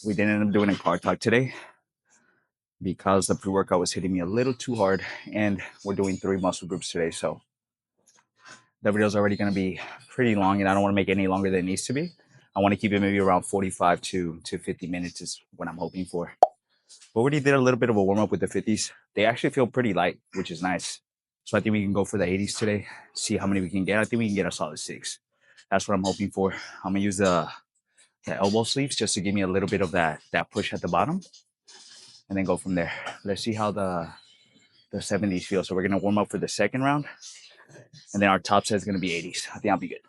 We didn't end up doing a car talk today because the pre-workout was hitting me a little too hard, and we're doing 3 muscle groups today. So the video is already going to be pretty long, and I don't want to make it any longer than it needs to be. I want to keep it maybe around 45 to 50 minutes is what I'm hoping for. We already did a little bit of a warm-up with the 50s. They actually feel pretty light, which is nice. So I think we can go for the 80s today, see how many we can get. I think we can get a solid 6. That's what I'm hoping for. I'm going to use the elbow sleeves just to give me a little bit of that push at the bottom, and then go from there. Let's see how the 70s feel. So we're going to warm up for the second round, and then our top set is going to be 80s. I think I'll be good.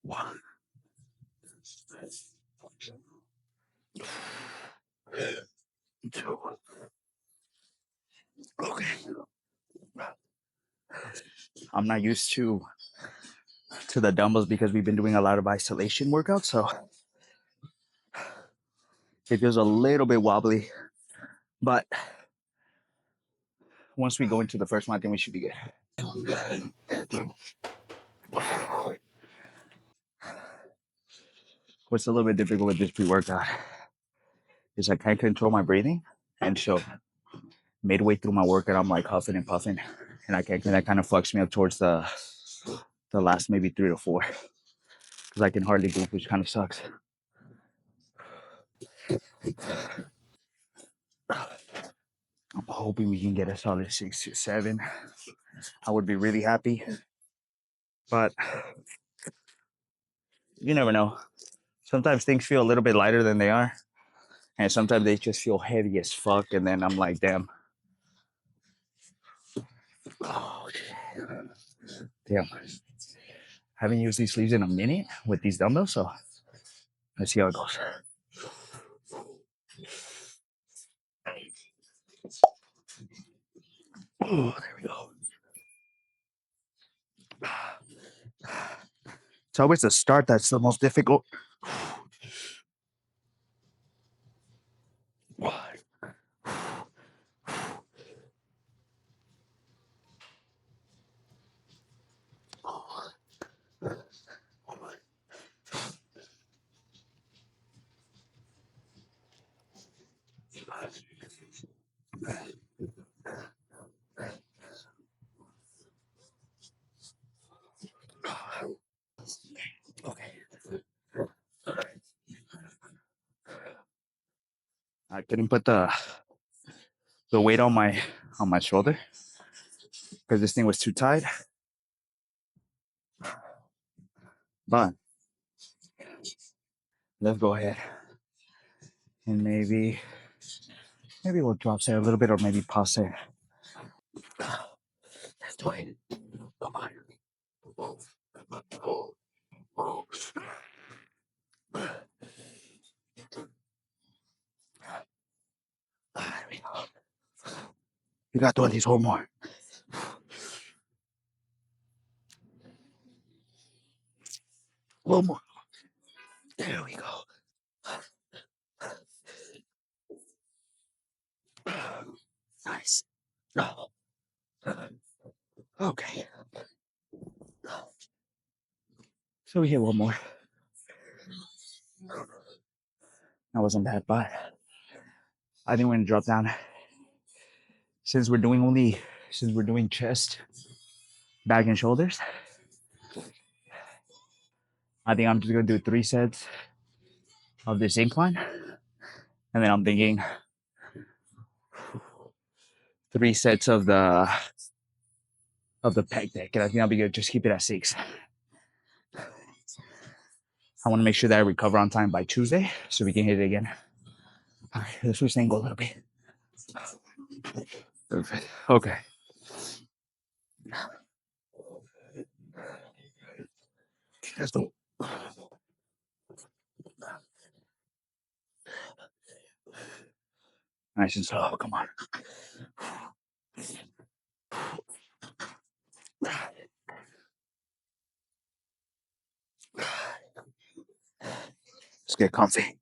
1, 2. Okay. I'm not used to the dumbbells because we've been doing a lot of isolation workouts, so it feels a little bit wobbly. But once we go into the first one, I think we should be good. What's a little bit difficult with this pre-workout is I can't control my breathing, and so midway through my workout, I'm like huffing and puffing, and I can't. And that kind of fucks me up towards the last maybe 3 to 4 because I can hardly breathe, which kind of sucks. I'm hoping we can get a solid 6 to 7. I would be really happy, but you never know. Sometimes things feel a little bit lighter than they are, and sometimes they just feel heavy as fuck, and then I'm like, damn. Oh, damn. I haven't used these sleeves in a minute with these dumbbells, so let's see how it goes. Oh, there we go. It's always the start that's the most difficult. Okay. I couldn't put the weight on my shoulder because this thing was too tight. But let's go ahead and maybe we'll drop set a little bit, or maybe pause it. Let's do it. Come on. There we go. You got to do at least one more. One more. There we go. Nice. Okay. So we hit one more. That wasn't bad, but I think we're gonna drop down. Since we're doing chest, back, and shoulders, I think I'm just gonna do 3 sets of this incline, and then I'm thinking 3 sets of the pec deck, and I think I'll be good. Just keep it at 6. I want to make sure that I recover on time by Tuesday so we can hit it again. All right, let's switch the angle a little bit. Perfect. Okay. Let's go. Nice and slow. Come on. Let's get comfy.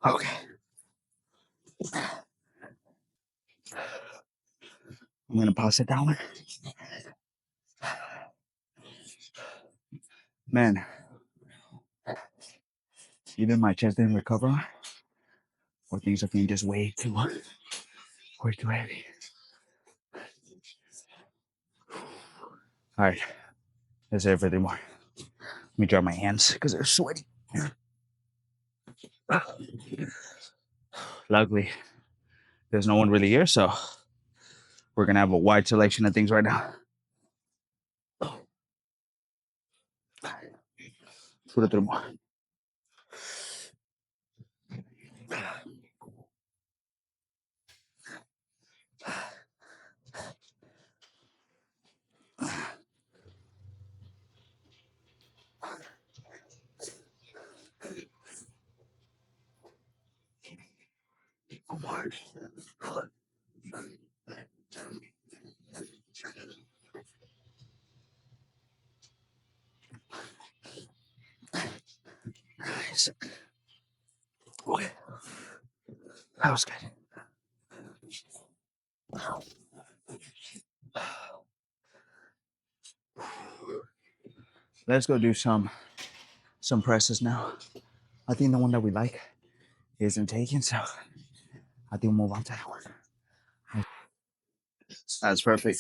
Okay. I'm gonna pass it down. Man, either my chest didn't recover or things are feeling just way too heavy. All right, let's say it for 3 more. Let me dry my hands because they're sweaty. Luckily, there's no one really here, so we're gonna have a wide selection of things right now. 2 to 3 more. Nice. Okay, that was good. Let's go do some presses now. I think the one that we like isn't taken, so I think we'll move on to that one. That's perfect.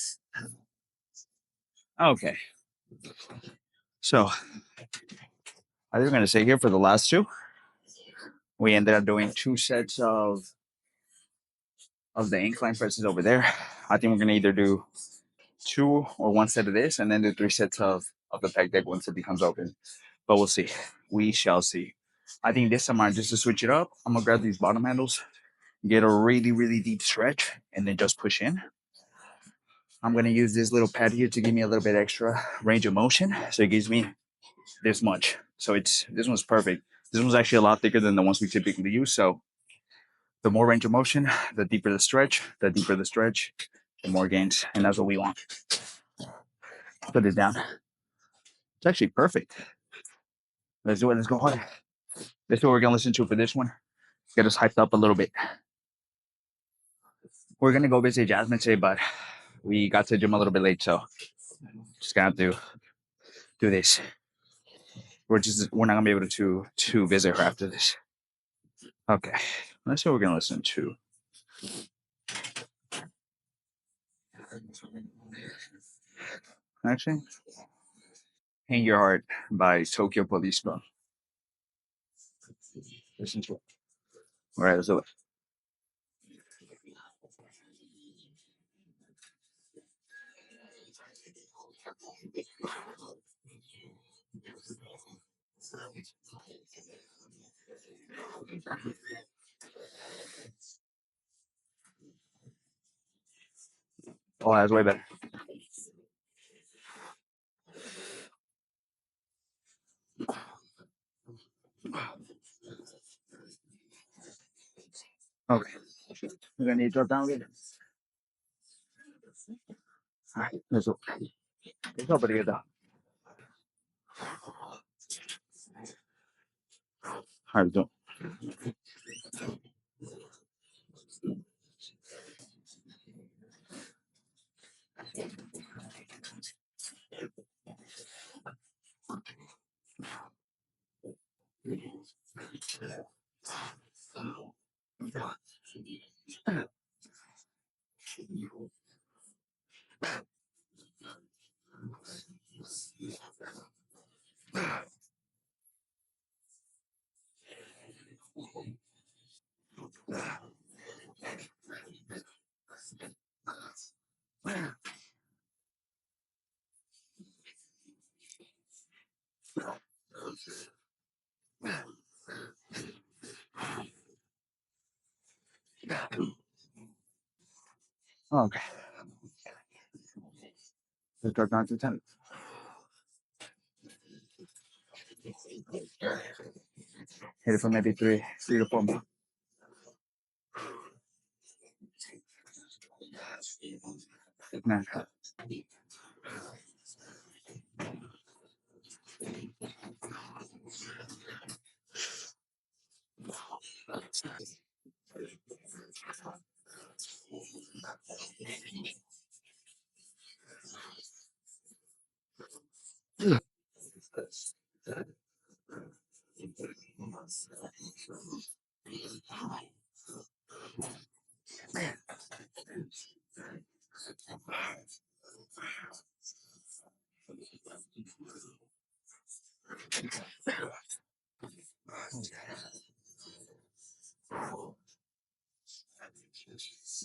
Okay, so I think we're gonna stay here for the last 2. We ended up doing 2 sets of the incline presses over there. I think we're gonna either do 2 or 1 set of this, and then do 3 sets of the pec deck once it becomes open. But we'll see. We shall see. I think this time, just to switch it up, I'm gonna grab these bottom handles, get a really, really deep stretch, and then just push in. I'm gonna use this little pad here to give me a little bit extra range of motion. So it gives me this much. So this one's perfect. This one's actually a lot thicker than the ones we typically use. So the more range of motion, the deeper the stretch, the more gains. And that's what we want. Put it down. It's actually perfect. Let's do it. Let's go hard. This is what we're gonna listen to for this one. Get us hyped up a little bit. We're gonna go visit Jasmine today, but we got to the gym a little bit late, so just gonna have to do this. We're not gonna be able to visit her after this. Okay, let's see what we're gonna listen to. Actually, "Hang Your Heart" by Tokyo Police Club. Listen to it. All right, let's do it. Oh, that's way better. Okay, we're gonna need to drop down again. All right, let's do it. Let's go, buddy. All right, let's do it. Okay, let's drop down to 10. Hit it for maybe 3 to 4 more. Man.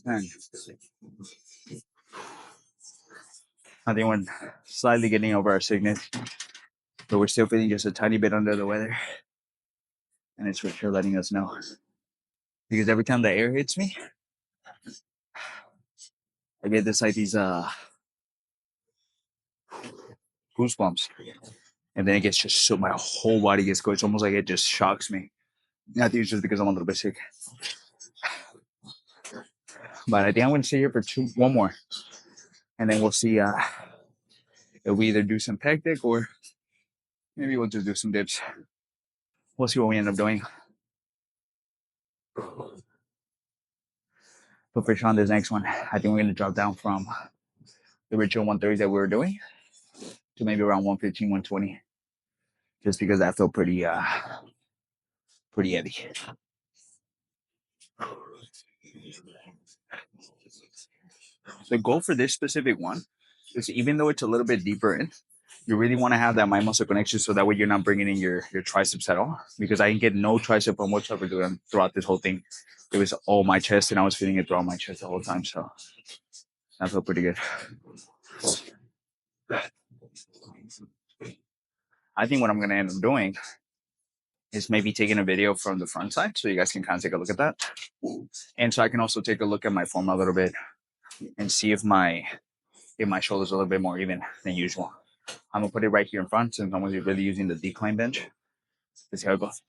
Man. I think we're slightly getting over our sickness, but we're still feeling just a tiny bit under the weather. And it's for sure letting us know. Because every time the air hits me, I get this like these goosebumps. And then it gets just so my whole body gets cold. It's almost like it just shocks me. I think it's just because I'm a little bit sick. But I think I'm gonna stay here for one more. And then we'll see if we either do some pectic or maybe we'll just do some dips. We'll see what we end up doing. But for sure on this next one, I think we're gonna drop down from the original 130 that we were doing to maybe around 115, 120. Just because that felt pretty heavy. The goal for this specific one is, even though it's a little bit deeper in, you really want to have that mind muscle connection so that way you're not bringing in your triceps at all. Because I can get no tricep on whatsoever throughout this whole thing. It was all my chest, and I was feeling it throughout my chest the whole time. So that felt pretty good. I think what I'm going to end up doing is maybe taking a video from the front side so you guys can kind of take a look at that. And so I can also take a look at my form a little bit and see if my shoulder's a little bit more even than usual. I'm gonna put it right here in front since I'm gonna be really using the decline bench. Let's see how it goes.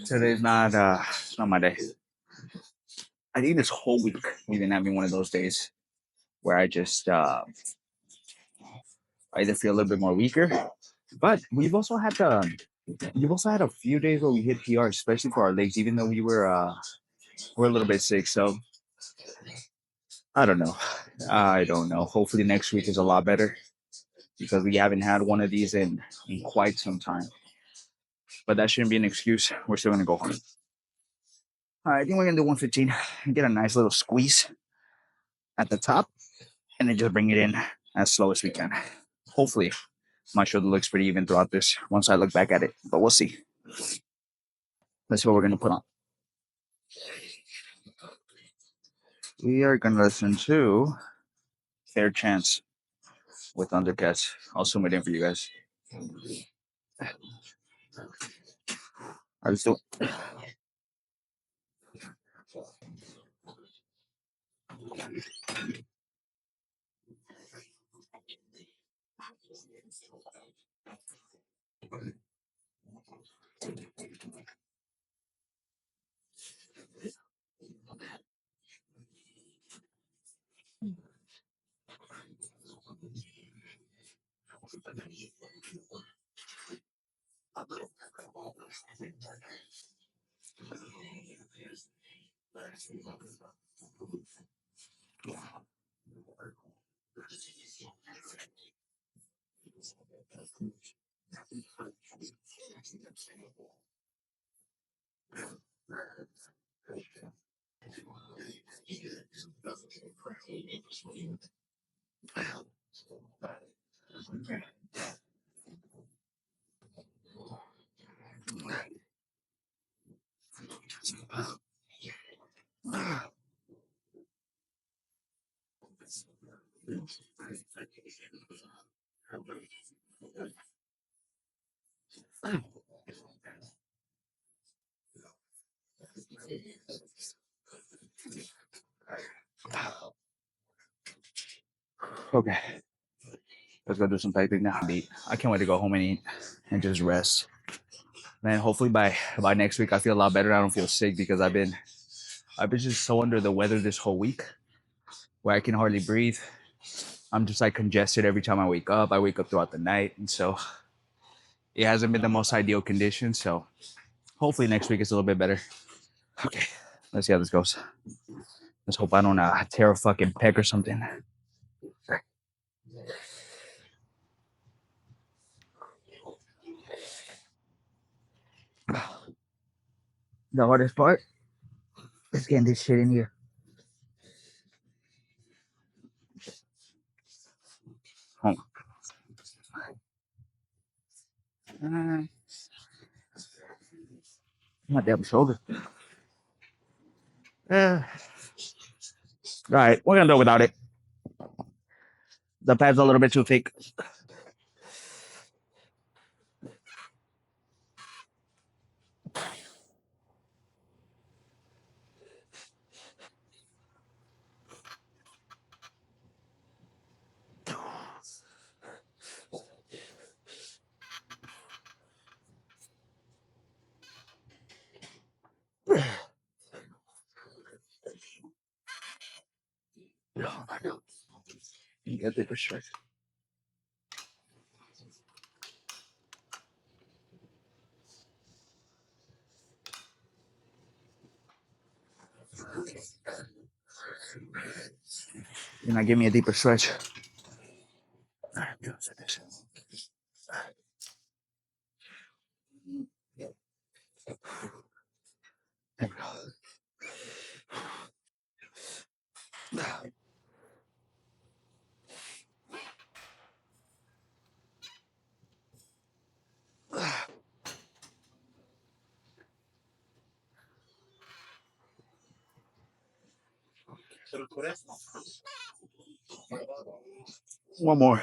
Today's it's not my day. I think this whole week we've been having one of those days where I just I either feel a little bit more weaker, but you've also had a few days where we hit PR, especially for our legs, even though we're a little bit sick. So I don't know. I don't know. Hopefully next week is a lot better because we haven't had one of these in quite some time. But that shouldn't be an excuse. We're still gonna go. All right, I think we're gonna do 115 and get a nice little squeeze at the top, and then just bring it in as slow as we can. Hopefully, my shoulder looks pretty even throughout this once I look back at it, but we'll see. Let's see what we're gonna put on. We are gonna listen to Fair Chance with Thundercats. I'll zoom it in for you guys. All right, let's do it. Okay, let's go do some piping now. I can't wait to go home and eat and just rest. Man, hopefully by next week I feel a lot better. I don't feel sick because I've been just so under the weather this whole week where I can hardly breathe. I'm just like congested every time I wake up. I wake up throughout the night, and so it hasn't been the most ideal condition. So hopefully next week is a little bit better. Okay, let's see how this goes. Let's hope I don't tear a fucking pec or something. The hardest part is getting this shit in here. Hold on. My damn shoulder. All right, we're gonna do it without it. The pad's a little bit too thick. You get the perspective. You're not giving me a deeper stretch. All right, let's do this. There we go. One more.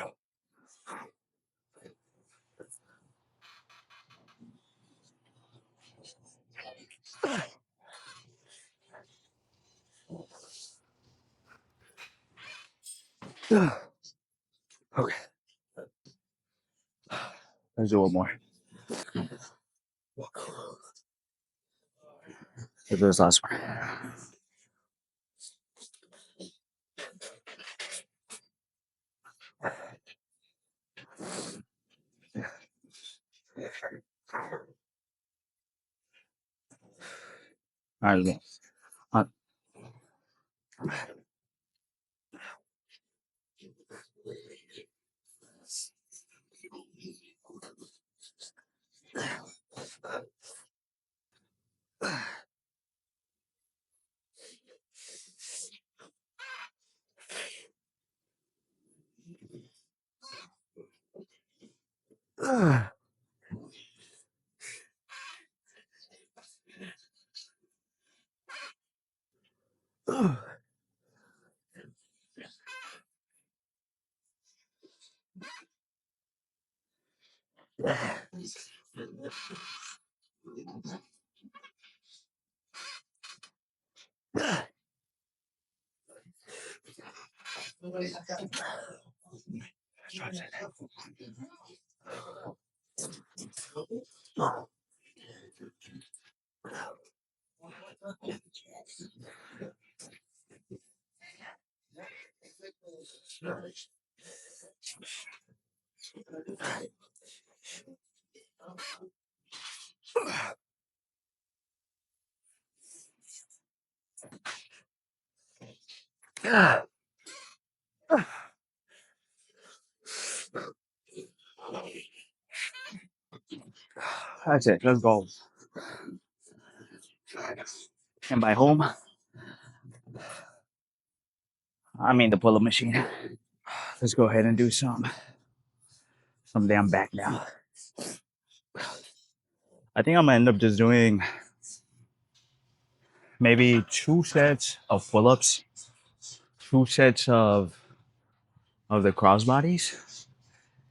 Okay, let's do one more. Let's do this last one. All right, again. Uh, That's it. Let's go. And by home, I mean the pull-up machine. Let's go ahead and do some damn back now. I think I'm gonna end up just doing maybe 2 sets of pull-ups, 2 sets of the crossbodies,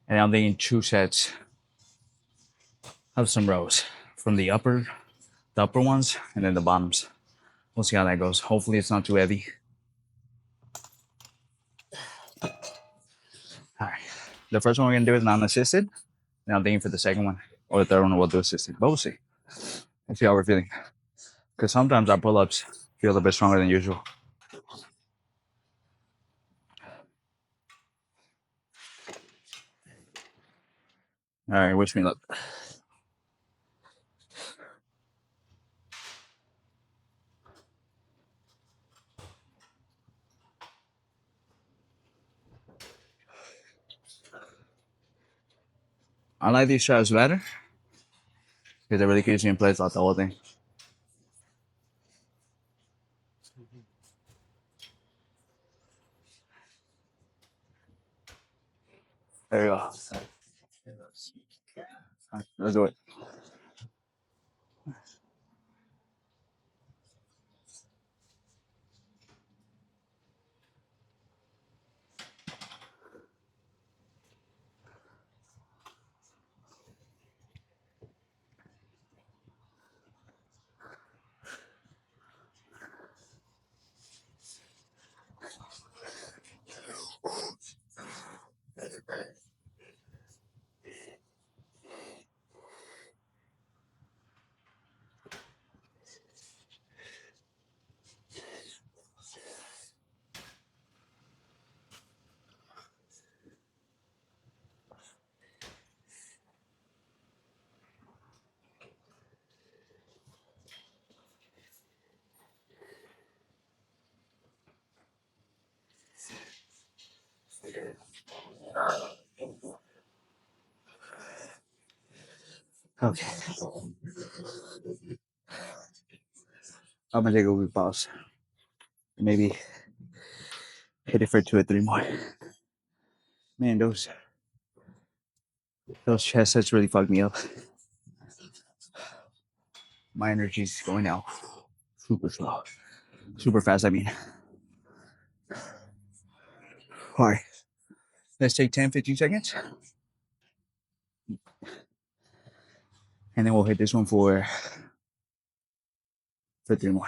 and I'm thinking 2 sets of some rows from the upper ones, and then the bottoms. We'll see how that goes. Hopefully, it's not too heavy. All right. The first one we're gonna do is non-assisted. Now I'm thinking for the second one or the third one we'll do assisted. But we'll see. Let's see how we're feeling. Because sometimes our pull-ups feel a bit stronger than usual. All right, wish me luck. I like these straps better because it really keeps you in place throughout the whole thing. There you go. Let's do it. Okay. I'm gonna take a quick pause. Maybe hit it for 2 or 3 more. Man, those chest sets really fucked me up. My energy's going out super slow, super fast. I mean, all right. Let's take 10, 15 seconds, and then we'll hit this one for 3 more.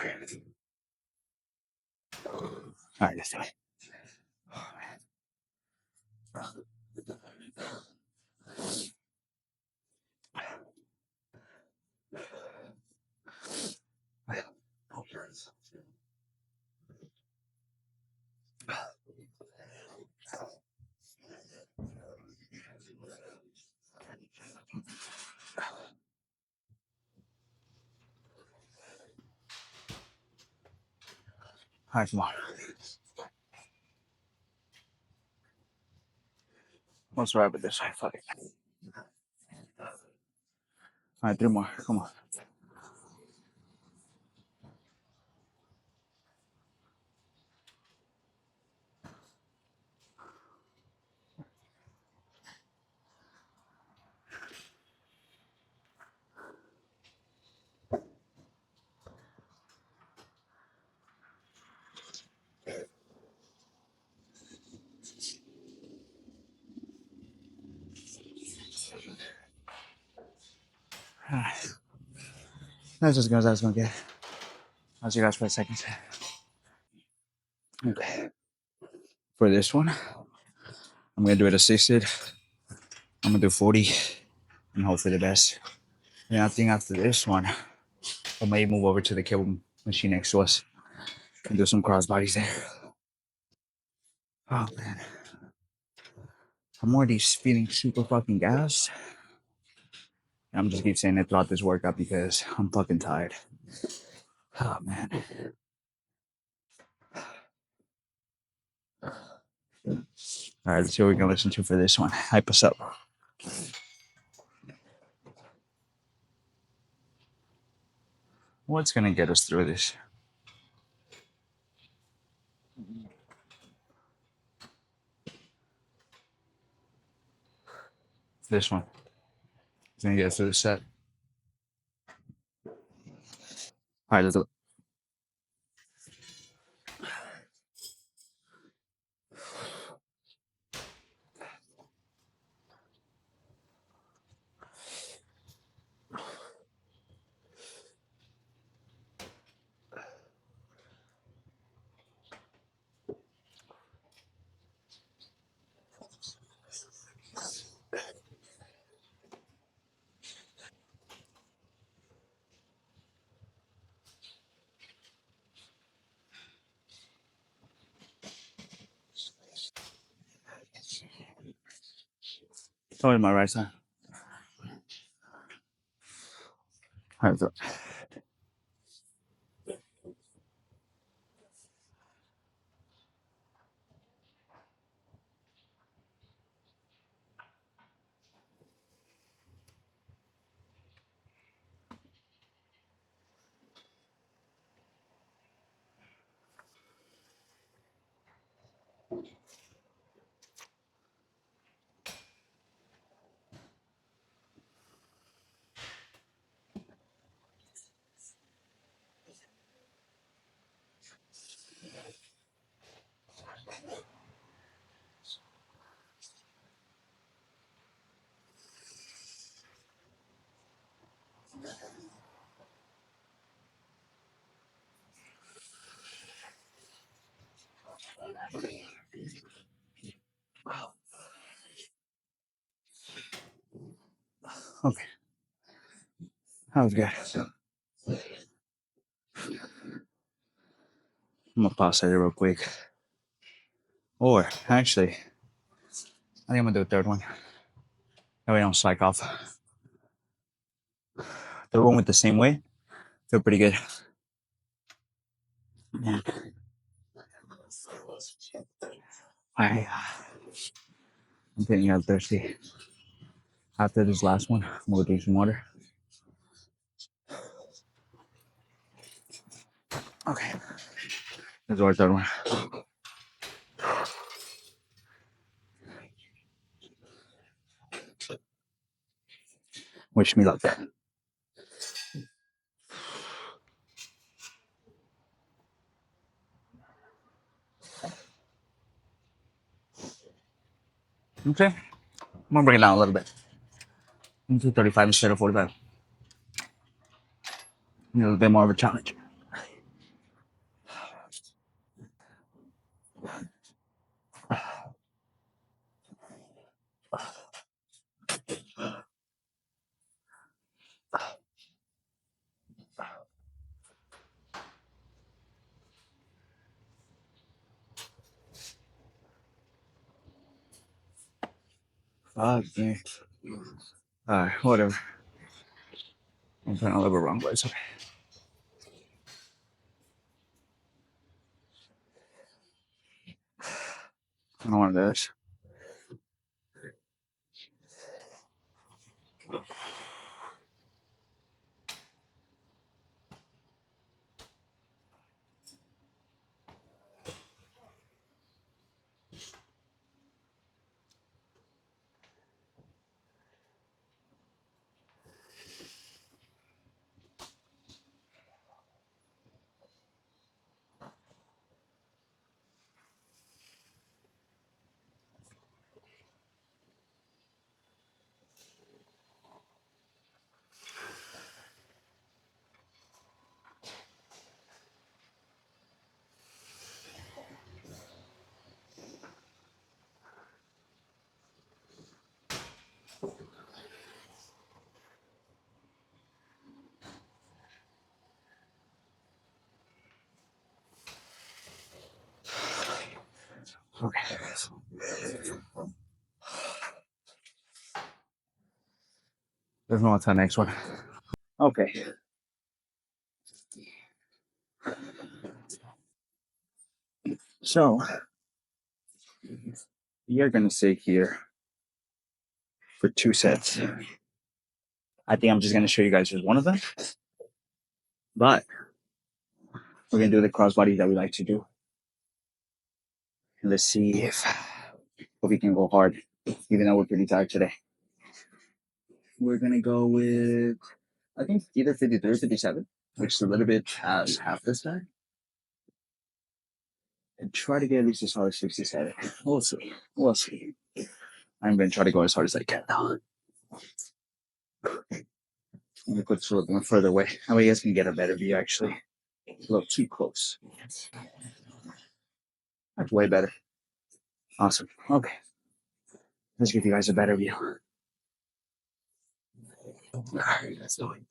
All right, let's do it. All right, come on. Let's wrap it this way. Fuck it. All right, 3 more. Come on. All right. That's as good as I was gonna get. I'll see you guys for a second. Okay. For this one, I'm gonna do it assisted. I'm gonna do 40 and hope for the best. And I think after this one, I may move over to the cable machine next to us and do some cross bodies there. Oh man. I'm already feeling super fucking gassed. I'm just keep saying it throughout this workout because I'm fucking tired. Oh man. All right, let's see what we can listen to for this one. Hype us up. What's gonna get us through this? This one. It's gonna get us through the set. All right, let's do it. Oh, my right side. All right, so- Okay, that was good. I'm gonna pause it real quick. Or actually, I think I'm gonna do a third one. That way I don't slack off. Third one with the same weight. Feel pretty good. Yeah. I, I'm getting out thirsty. After this last one, I'm gonna go drink some water. Okay. This is our third one. Wish me luck. Okay. I'm gonna bring it down a little bit. Into 35 instead of 45. A little bit more of a challenge. Fuck me. Alright, whatever. I'm putting a little bit wrong, but it's okay. I don't want this. Okay. Let's move on to the next one. Okay. So you're gonna sit here for 2 sets. I think I'm just gonna show you guys just one of them, but we're gonna do the crossbody that we like to do. And let's see if we can go hard, even though we're pretty tired today. We're gonna go with I think either 53 or 57, which is a little bit past half this time. And try to get at least as hard as 67. We'll see. We'll see. I'm gonna try to go as hard as I can now. Let me put this a little more further away. That way you guys can get a better view actually. A little too close. That's way better. Awesome. Okay. Let's give you guys a better view. Alright, let's do it.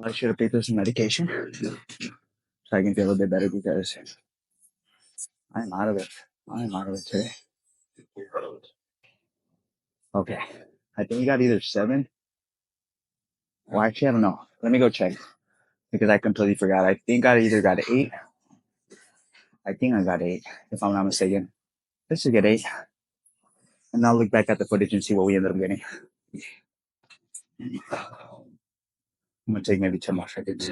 I should have picked up some medication so I can feel a bit better because I'm out of it. I'm out of it today. Okay. I think we got either 7. Well, actually, I don't know. Let me go check because I completely forgot. I think I either got 8. I think I got 8, if I'm not mistaken. Let's just get 8. And I'll look back at the footage and see what we ended up getting. I'm going to take maybe 10 more seconds.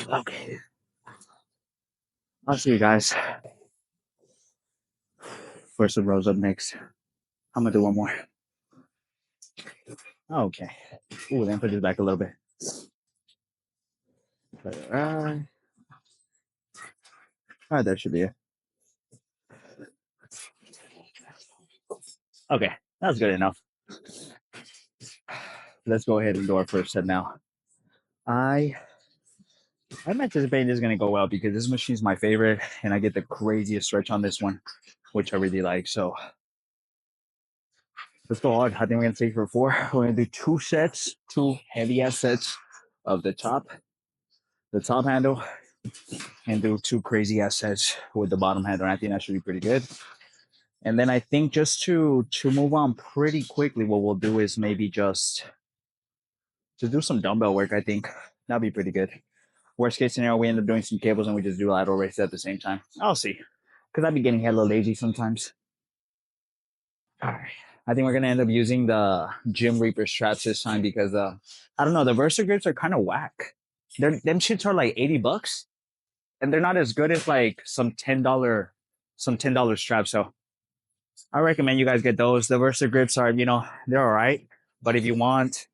Okay. I'll see you guys for some rows up next. I'm going to do one more. Okay. Ooh, then put this back a little bit. All right, that should be it. Okay, that's good enough. Let's go ahead and do our first set now. I I'm anticipating this is gonna go well because this machine is my favorite, and I get the craziest stretch on this one, which I really like. So let's go hard. I think we're gonna take for 4. We're gonna do 2 sets, 2 heavy ass sets of the top handle, and do 2 crazy ass sets with the bottom handle. And I think that should be pretty good. And then I think just to move on pretty quickly, what we'll do is maybe just do some dumbbell work. I think that'd be pretty good. Worst case scenario, we end up doing some cables and we just do lateral raises at the same time. I'll see, because I'd be getting hella lazy sometimes. All right. I think we're gonna end up using the Gym Reaper straps this time because I don't know, the Versa grips are kind of whack. Them shits are like $80, and they're not as good as like some $10 straps. So I recommend you guys get those. The Versa grips are, they're all right. But if you want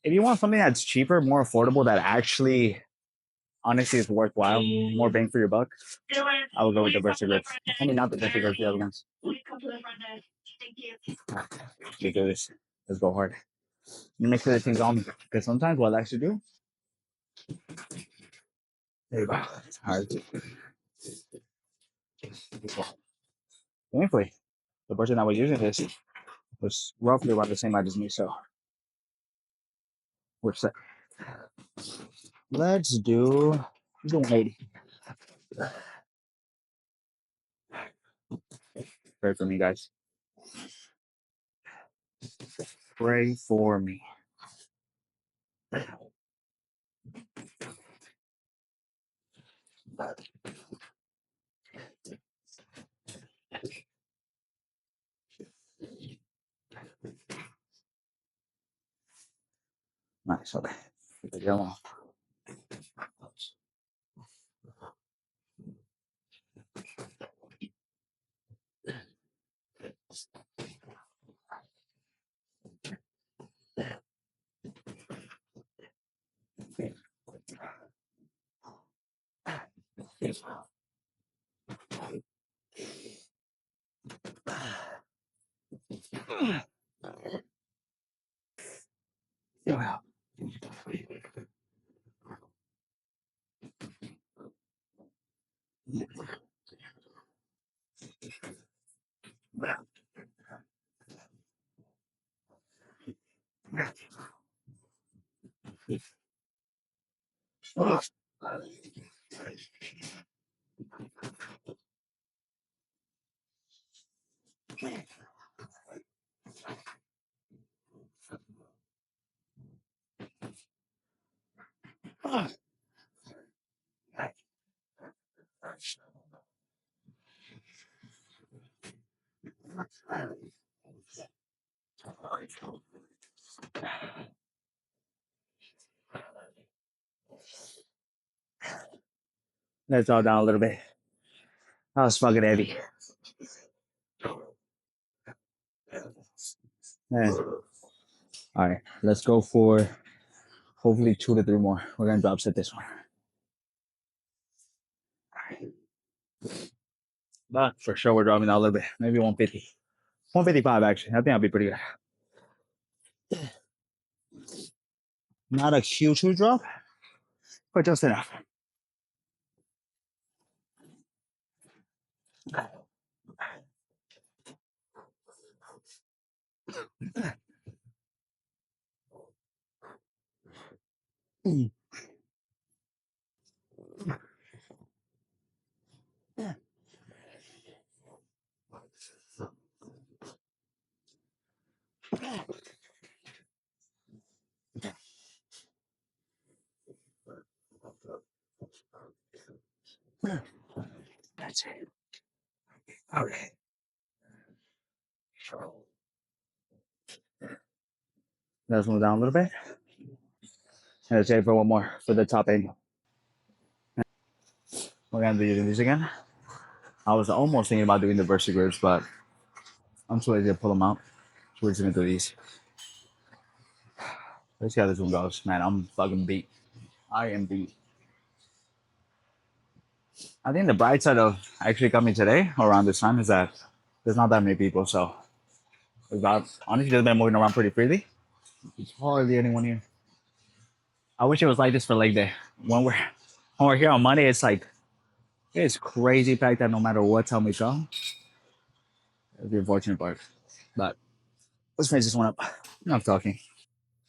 something that's cheaper, more affordable, that actually honestly is worthwhile, more bang for your buck, I would go with the Versa grips. I mean, not the Versa grips, the other ones. Let's do this. Let's go hard. You make sure that thing's on me. Because sometimes what I like to do, there you go. It's hard. Thankfully, the person that was using this was roughly about the same height as me, so we're set. Let's do 180. Pray for me, guys. Pray for me. Nice. Okay. Vediamo. Let's all down a little bit. That was fucking heavy. Man. All right, let's go for hopefully 2 to 3 more. We're gonna drop set this one. But for sure, we're dropping down a little bit. Maybe 150. 155, actually. I think I'll be pretty good. Not a huge drop, but just enough. That's it. All right. Let's move down a little bit. And let's save for one more for the top end. We're gonna be doing this again. I was almost thinking about doing the versi grips, but I'm too lazy to pull them out. So we're just gonna do these. Let's see how this one goes. Man, I'm fucking beat. I am beat. I think the bright side of actually coming today around this time is that there's not that many people. So about honestly just been moving around pretty freely. There's hardly anyone here. I wish it was like this for leg day. When we're here on Monday, it's crazy packed that no matter what time we come, it's the unfortunate part. But let's finish this one up. Enough talking.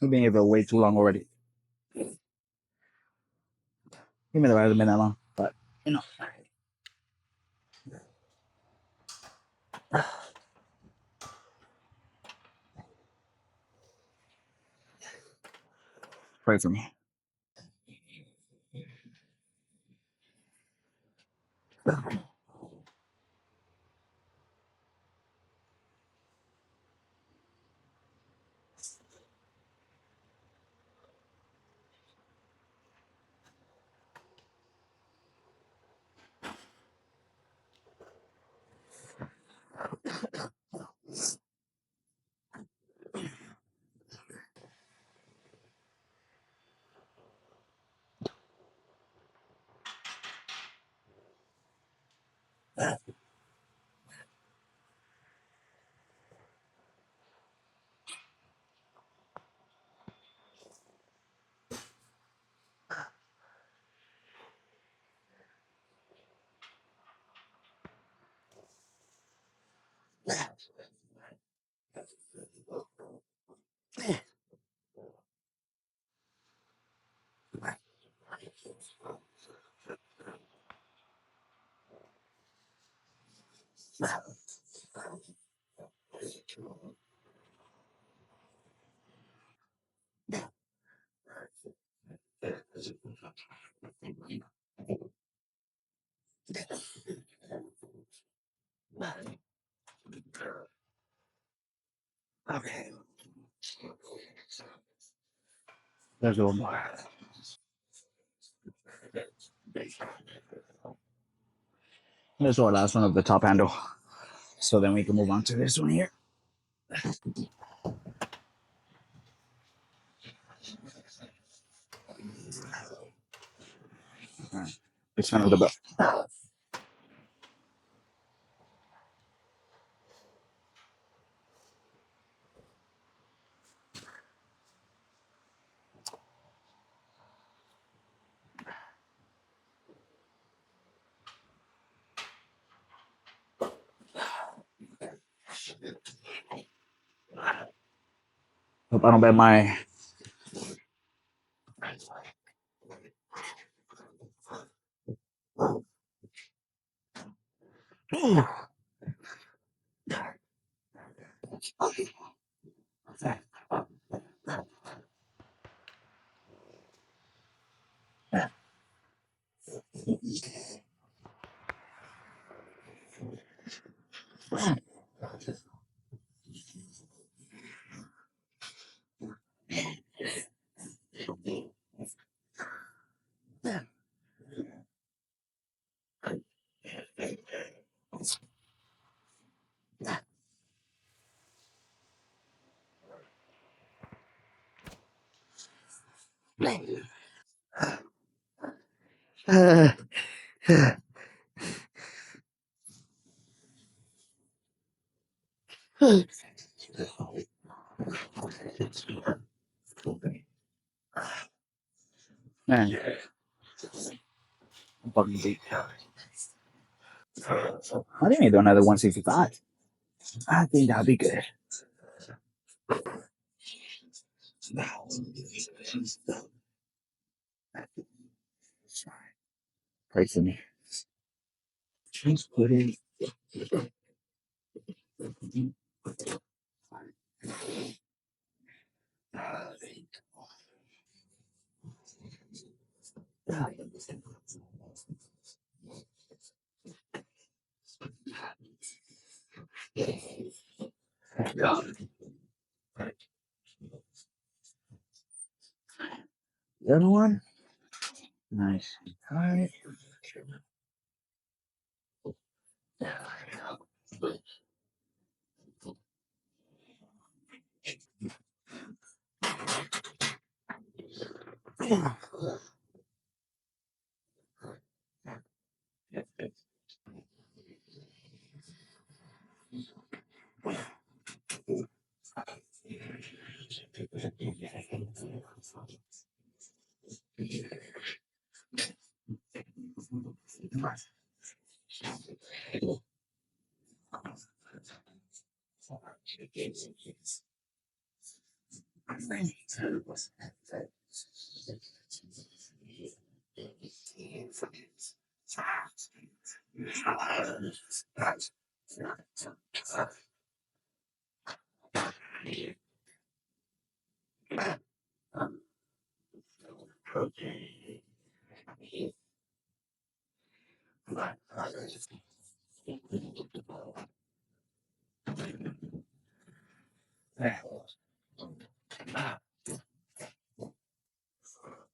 We've been here for way too long already. Give me the ride of been that long, but you know. Pray for me. Okay. There's one more. This is our last one of the top handle. So then we can move on to this one here. It's kind of the best. Hope I don't bend my. Man, I'm fucking deep. I think we do another 165. I think that'd be good. Pray for me. Just put in. The other one? Nice. All right.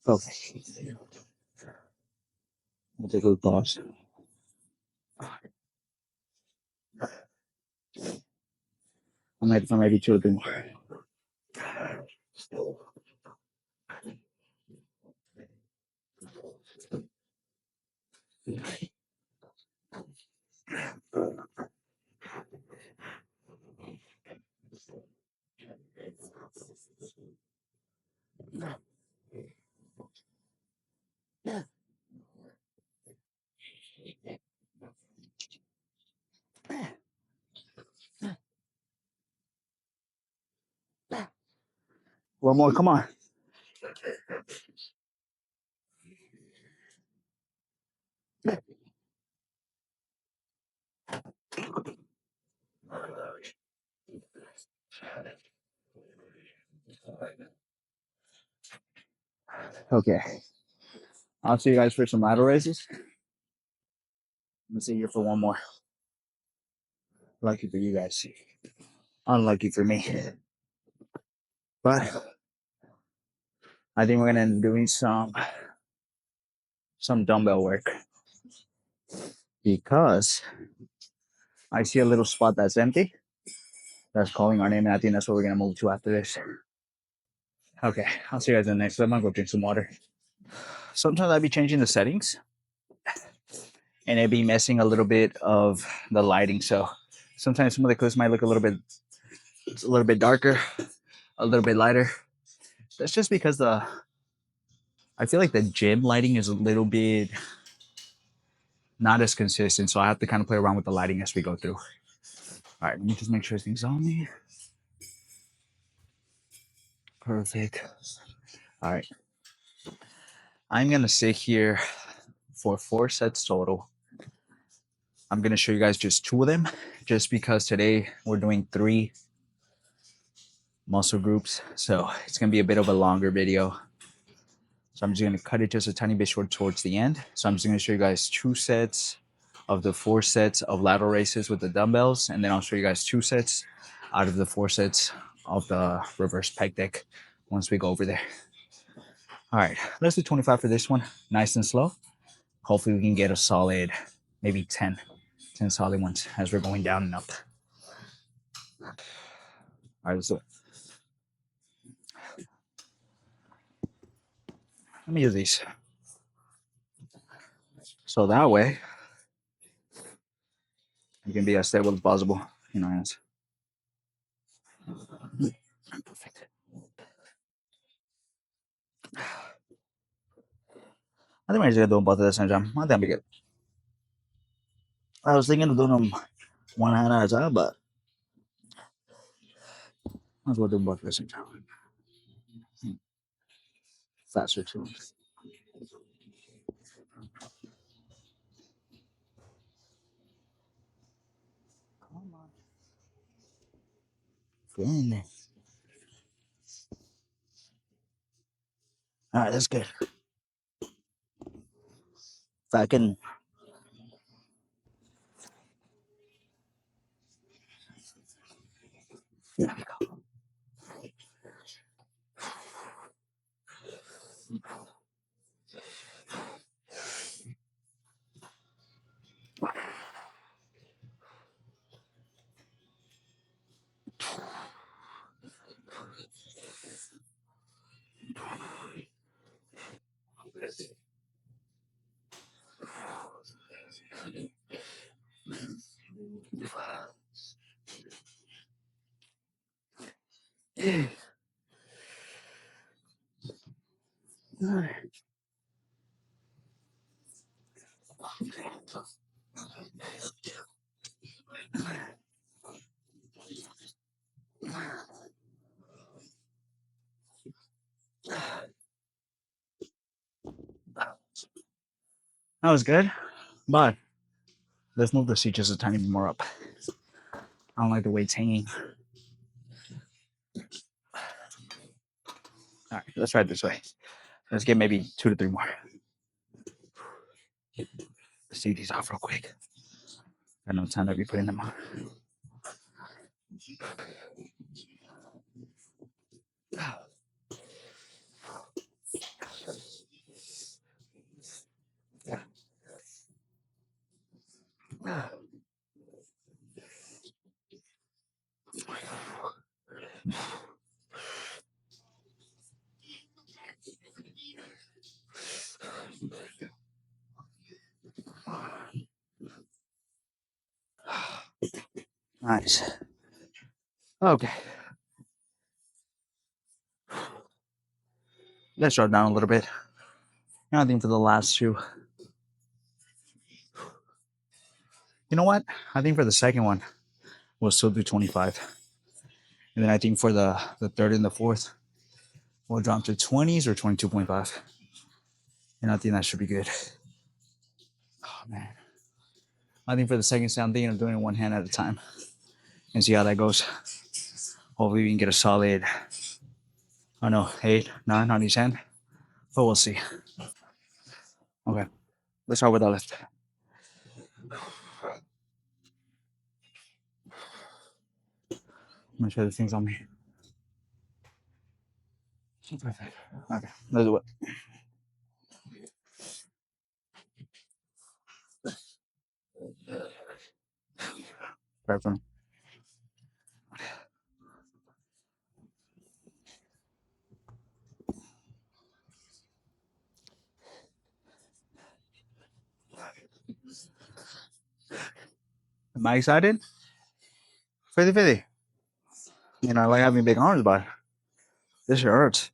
Okay. We'll take a little pause. I'm ready for maybe 2 or 3 more. One more. Come on. Okay. I'll see you guys for some lateral raises. Let's see here for one more. Lucky for you guys. Unlucky for me. But I think we're gonna end up doing some dumbbell work because I see a little spot that's empty. That's calling our name, and I think that's what we're gonna move to after this. Okay, I'll see you guys in the next one. I'm gonna go drink some water. Sometimes I'll be changing the settings and it'd be messing a little bit of the lighting. So sometimes some of the clips might look a little bit darker, a little bit lighter. That's just because I feel like the gym lighting is a little bit not as consistent. So I have to kind of play around with the lighting as we go through. All right, let me just make sure everything's on me. Perfect. All right. I'm going to sit here for 4 sets total. I'm going to show you guys just 2 of them just because today we're doing 3 muscle groups. So it's going to be a bit of a longer video. So I'm just going to cut it just a tiny bit short towards the end. So I'm just going to show you guys 2 sets of the 4 sets of lateral raises with the dumbbells. And then I'll show you guys 2 sets out of the 4 sets of the reverse pec deck once we go over there. All right, let's do 25 for this one. Nice and slow. Hopefully we can get a solid, maybe 10 solid ones as we're going down and up. All right, let's do it. Let me use these. So that way, you can be as stable as possible in your hands. Perfect. I think we're just gonna do them both at the same time. I think I'll be good. I was thinking of doing them one hand at a time, but might as well do them both at the same time. Faster too. Come on. Friend. All right, that's good. If I can. There we go. That was good, but let's move the seat just a tiny bit more up. I don't like the weights hanging. All right, let's try it this way. Let's get maybe 2 to 3 more. Let's take these off real quick. I know time to be putting them on. Nice. Okay. Let's drop down a little bit. I think for the last 2. You know what? I think for the second one, we'll still do 25. And then I think for the third and the fourth, we'll drop to 20s or 22.5. And I think that should be good. Oh, man. I think for the second set, I'm thinking of doing it one hand at a time and see how that goes. Hopefully we can get a solid, I don't know, 8, 9 on each hand. But we'll see. Okay, let's start with the lift. Make sure this thing's on me. Perfect. Okay, let's do it. Perfect. Am I excited? 50-50. You know, I like having big arms, but this shit hurts.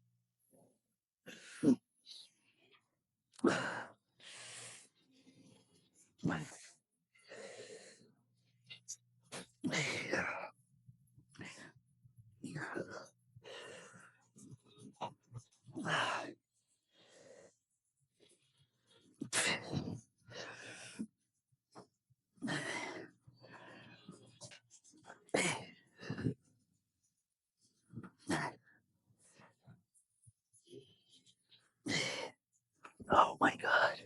Oh my god.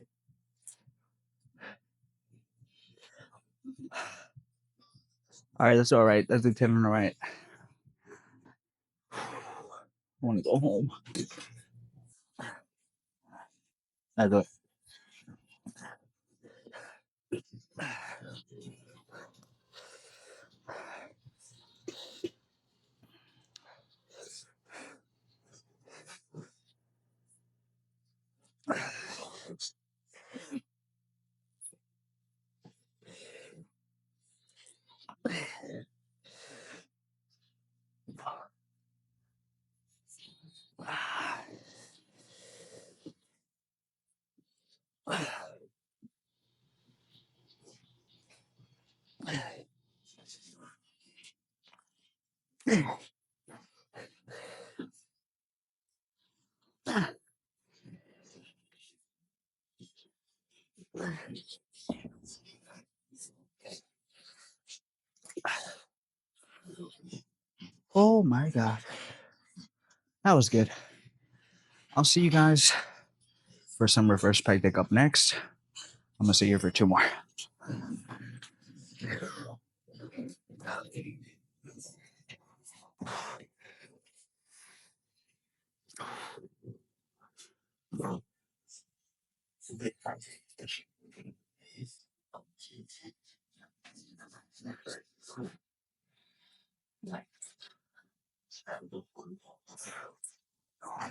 All right, that's all right. That's the 10 on the right. I want to go home. I do it. Oh my god. That was good. I'll see you guys for some reverse pec deck up next. I'm gonna sit here for 2 more.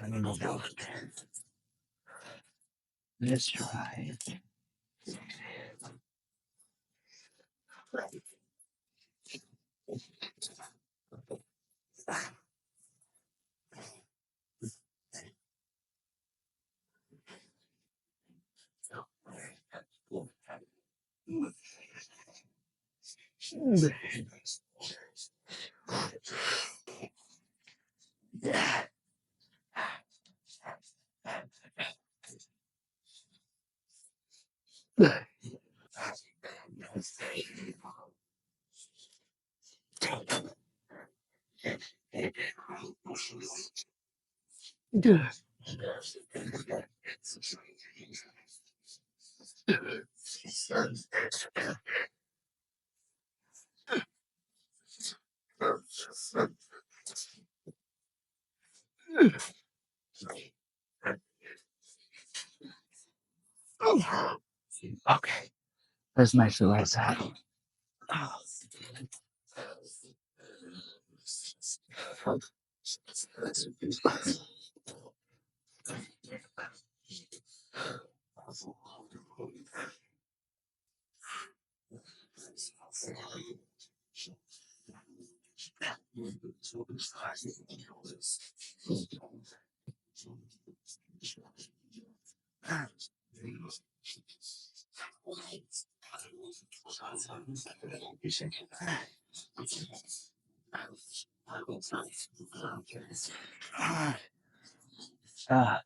Let me move down. Let's try. Okay, that's nice and right side. Ah, ah,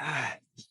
ah.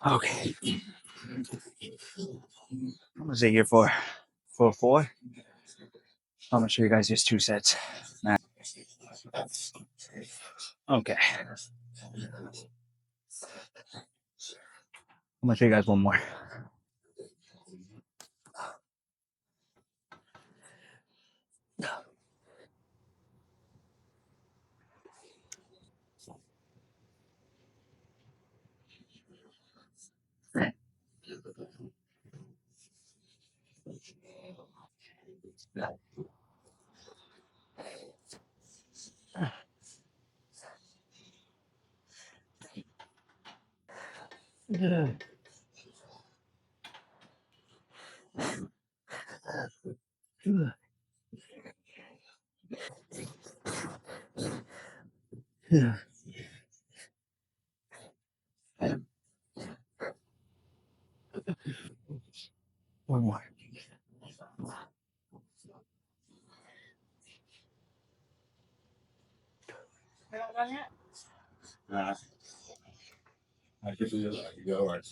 Okay. I'm gonna sit here for four. I'm gonna show you guys just 2 sets. Okay. I'm gonna show you guys one more. One more. I could do this. I could go. All right.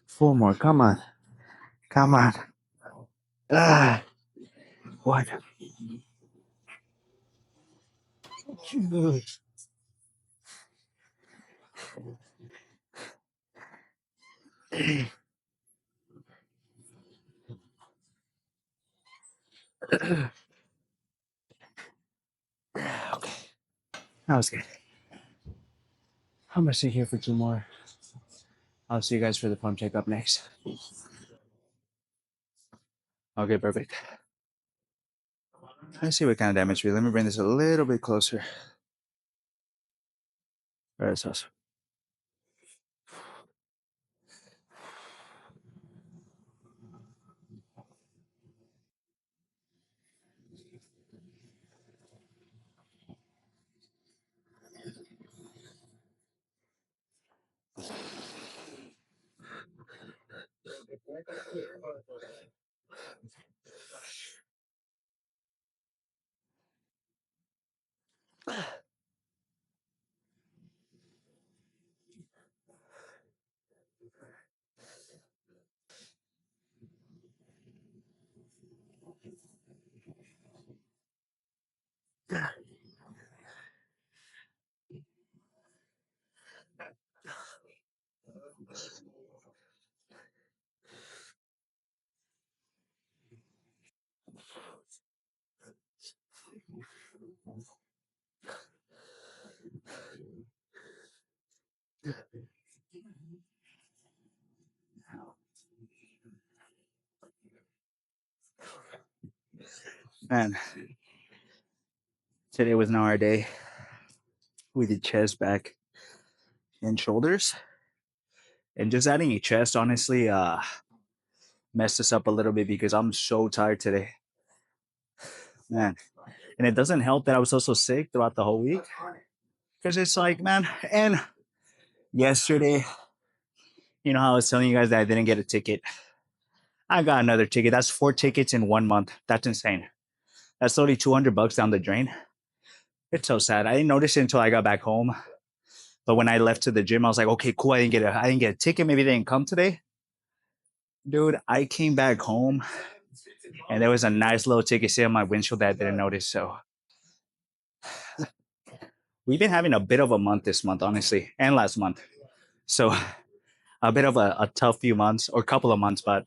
Four more. Come on. Come on. Ah, what? Okay. That was good. I'm gonna sit here for 2 more. I'll see you guys for the pump check up next. Okay, perfect. Let's see what kind of damage we. Let me bring this a little bit closer. All right, sauce. Man, today was now our day. We did chest, back, and shoulders. And just adding a chest, honestly, messed us up a little bit because I'm so tired today. Man. And it doesn't help that I was also sick throughout the whole week. Because it's like, man, and yesterday, you know how I was telling you guys that I didn't get a ticket. I got another ticket. That's 4 tickets in 1 month. That's insane. That's only $200 down the drain. It's so sad. I didn't notice it until I got back home. But when I left to the gym, I was like, okay, cool. I didn't get a ticket. Maybe they didn't come today. Dude, I came back home And there was a nice little ticket sitting on my windshield that I didn't notice. So we've been having a bit of a month this month, honestly, and last month. So a bit of a tough few months or couple of months, but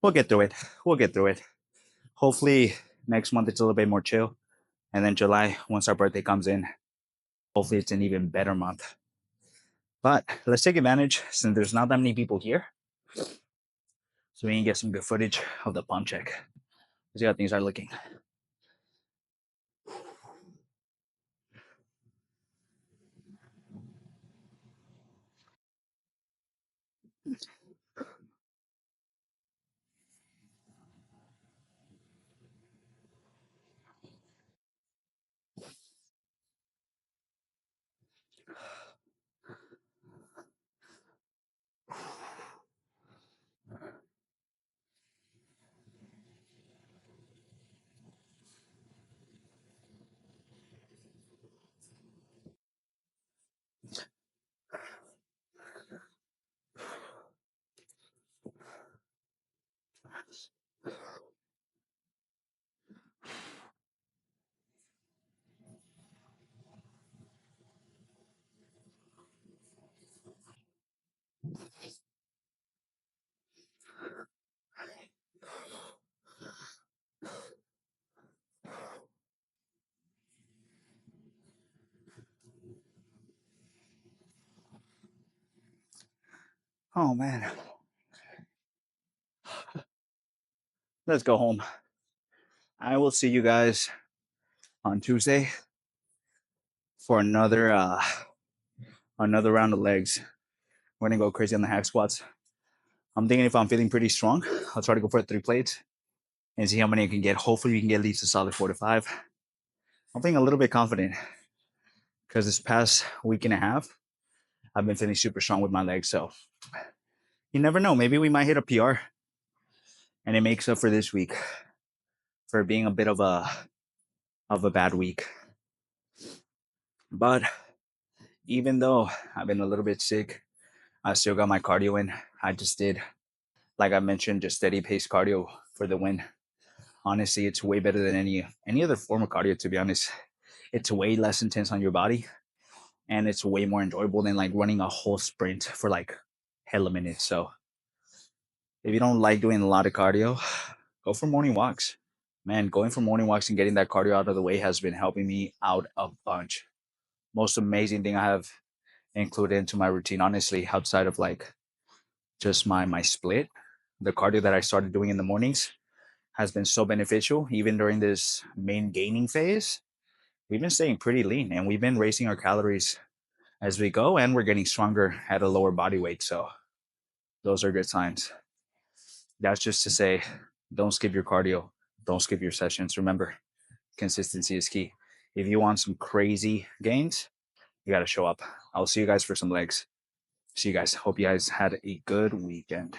we'll get through it. We'll get through it. Hopefully next month it's a little bit more chill. And then July, once our birthday comes in, hopefully it's an even better month. But let's take advantage since there's not that many people here. So we can get some good footage of the pump check. Let's see how things are looking. Oh man. Let's go home. I will see you guys on Tuesday for another round of legs. We're gonna go crazy on the hack squats. I'm thinking if I'm feeling pretty strong, I'll try to go for 3 plates and see how many I can get. Hopefully we can get at least a solid 4 to 5. I'm feeling a little bit confident because this past week and a half, I've been feeling super strong with my legs. So you never know. Maybe we might hit a PR and it makes up for this week for being a bit of a bad week. But even though I've been a little bit sick, I still got my cardio in. I just did, like I mentioned, just steady pace cardio for the win. Honestly, it's way better than any other form of cardio, to be honest. It's way less intense on your body and it's way more enjoyable than like running a whole sprint for like hella minutes. So if you don't like doing a lot of cardio, go for morning walks. Man, going for morning walks and getting that cardio out of the way has been helping me out a bunch. Most amazing thing I have included into my routine, honestly, outside of like just my split, the cardio that I started doing in the mornings has been so beneficial. Even during this main gaining phase, we've been staying pretty lean and we've been raising our calories as we go, and we're getting stronger at a lower body weight. So those are good signs. That's just to say, don't skip your cardio, don't skip your sessions. Remember, consistency is key. If you want some crazy gains, you got to show up. I'll see you guys for some legs. See you guys. Hope you guys had a good weekend.